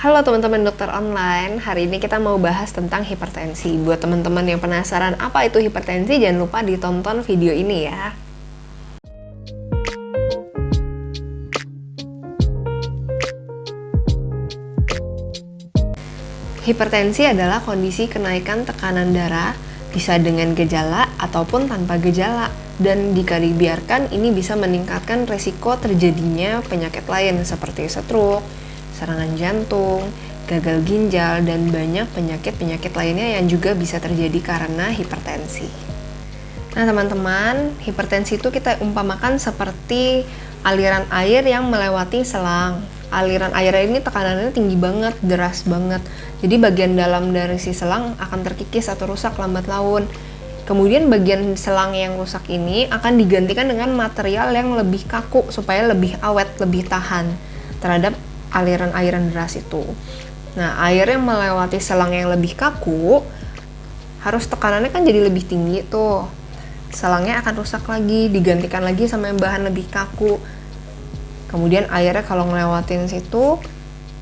Halo teman-teman dokter online, hari ini kita mau bahas tentang hipertensi. Buat teman-teman yang penasaran apa itu hipertensi, jangan lupa ditonton video ini ya. Hipertensi adalah kondisi kenaikan tekanan darah, bisa dengan gejala ataupun tanpa gejala. Dan jika dibiarkan, ini bisa meningkatkan resiko terjadinya penyakit lain seperti stroke, serangan jantung, gagal ginjal, dan banyak penyakit-penyakit lainnya yang juga bisa terjadi karena hipertensi. Nah teman-teman, hipertensi itu kita umpamakan seperti aliran air yang melewati selang. Aliran air ini tekanannya tinggi banget, deras banget. Jadi bagian dalam dari si selang akan terkikis atau rusak lambat laun. Kemudian bagian selang yang rusak ini akan digantikan dengan material yang lebih kaku supaya lebih awet, lebih tahan terhadap aliran-aliran deras itu. Nah, air yang melewati selang yang lebih kaku harus tekanannya kan jadi lebih tinggi tuh. Selangnya akan rusak lagi, digantikan lagi sama yang bahan lebih kaku. Kemudian airnya kalau ngelewatin situ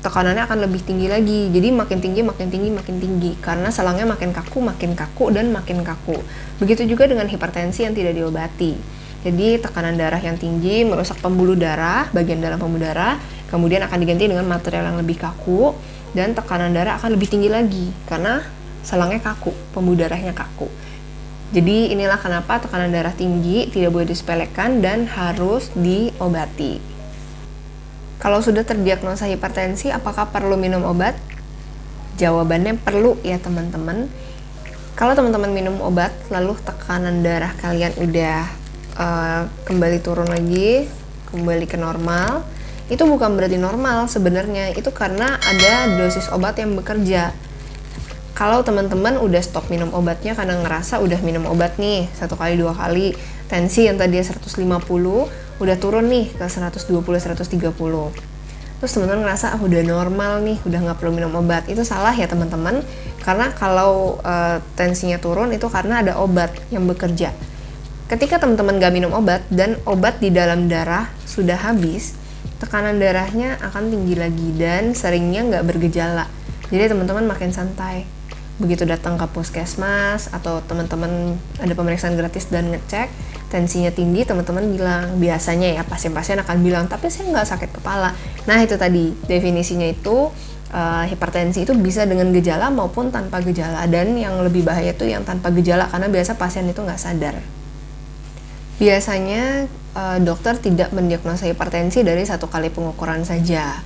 tekanannya akan lebih tinggi lagi. Jadi makin tinggi, makin tinggi, makin tinggi. Karena selangnya makin kaku, dan makin kaku. Begitu juga dengan hipertensi yang tidak diobati. Jadi tekanan darah yang tinggi merusak pembuluh darah, bagian dalam pembuluh darah. Kemudian akan diganti dengan material yang lebih kaku. Dan tekanan darah akan lebih tinggi lagi. Karena selangnya kaku, pembuluh darahnya kaku. Jadi inilah kenapa tekanan darah tinggi tidak boleh disepelekan dan harus diobati. Kalau sudah terdiagnosa hipertensi, apakah perlu minum obat? Jawabannya perlu ya teman-teman. Kalau teman-teman minum obat, lalu tekanan darah kalian udah kembali turun lagi, kembali ke normal, itu bukan berarti normal sebenarnya. Itu karena ada dosis obat yang bekerja. Kalau teman-teman udah stop minum obatnya karena ngerasa udah minum obat nih 1 kali 2 kali, tensi yang tadi 150 udah turun nih ke 120-130. Terus teman-teman ngerasa udah normal nih, udah nggak perlu minum obat. Itu salah ya teman-teman, karena kalau tensinya turun itu karena ada obat yang bekerja. Ketika teman-teman nggak minum obat dan obat di dalam darah sudah habis, tekanan darahnya akan tinggi lagi dan seringnya nggak bergejala. Jadi teman-teman makin santai. Begitu datang ke puskesmas atau teman-teman ada pemeriksaan gratis dan ngecek tensinya tinggi, teman-teman bilang, biasanya ya pasien-pasien akan bilang, tapi saya nggak sakit kepala. Nah itu tadi definisinya itu hipertensi itu bisa dengan gejala maupun tanpa gejala, dan yang lebih bahaya itu yang tanpa gejala karena biasa pasien itu nggak sadar. Biasanya dokter tidak mendiagnosa hipertensi dari 1 kali pengukuran saja,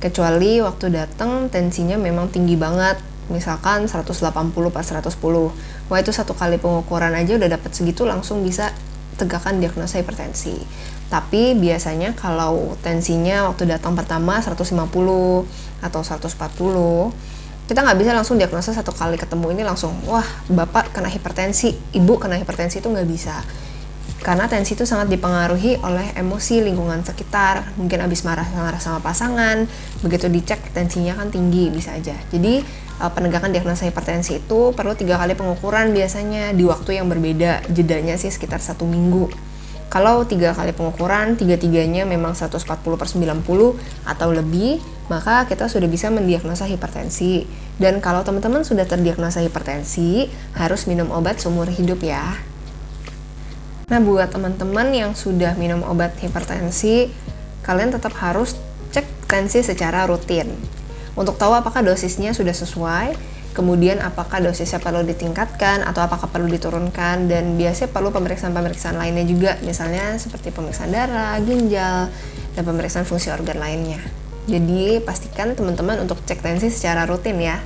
kecuali waktu datang tensinya memang tinggi banget. Misalkan 180/110. Wah itu 1 kali pengukuran aja udah dapat segitu, langsung bisa tegakkan diagnosa hipertensi. Tapi biasanya kalau tensinya waktu datang pertama 150 atau 140, kita nggak bisa langsung diagnosa 1 kali ketemu ini langsung, wah bapak kena hipertensi, ibu kena hipertensi, itu nggak bisa. Karena tensi itu sangat dipengaruhi oleh emosi lingkungan sekitar, mungkin abis marah-marah sama pasangan, begitu dicek tensinya kan tinggi, bisa aja. Jadi penegakan diagnosa hipertensi itu perlu 3 kali pengukuran biasanya di waktu yang berbeda, jedanya sih sekitar 1 minggu. Kalau 3 kali pengukuran, 3-3-nya memang 140/90 atau lebih, maka kita sudah bisa mendiagnosa hipertensi. Dan kalau teman-teman sudah terdiagnosa hipertensi, harus minum obat seumur hidup ya. Nah, buat teman-teman yang sudah minum obat hipertensi, kalian tetap harus cek tensi secara rutin. Untuk tahu apakah dosisnya sudah sesuai, kemudian apakah dosisnya perlu ditingkatkan atau apakah perlu diturunkan, dan biasanya perlu pemeriksaan-pemeriksaan lainnya juga, misalnya seperti pemeriksaan darah, ginjal, dan pemeriksaan fungsi organ lainnya. Jadi, pastikan teman-teman untuk cek tensi secara rutin ya.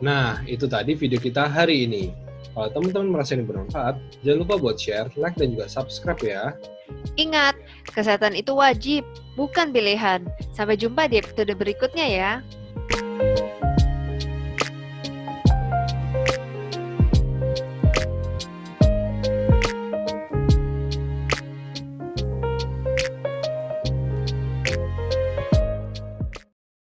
Nah, itu tadi video kita hari ini. Kalau teman-teman merasa ini bermanfaat, jangan lupa buat share, like, dan juga subscribe ya. Ingat, kesehatan itu wajib, bukan pilihan. Sampai jumpa di episode berikutnya ya.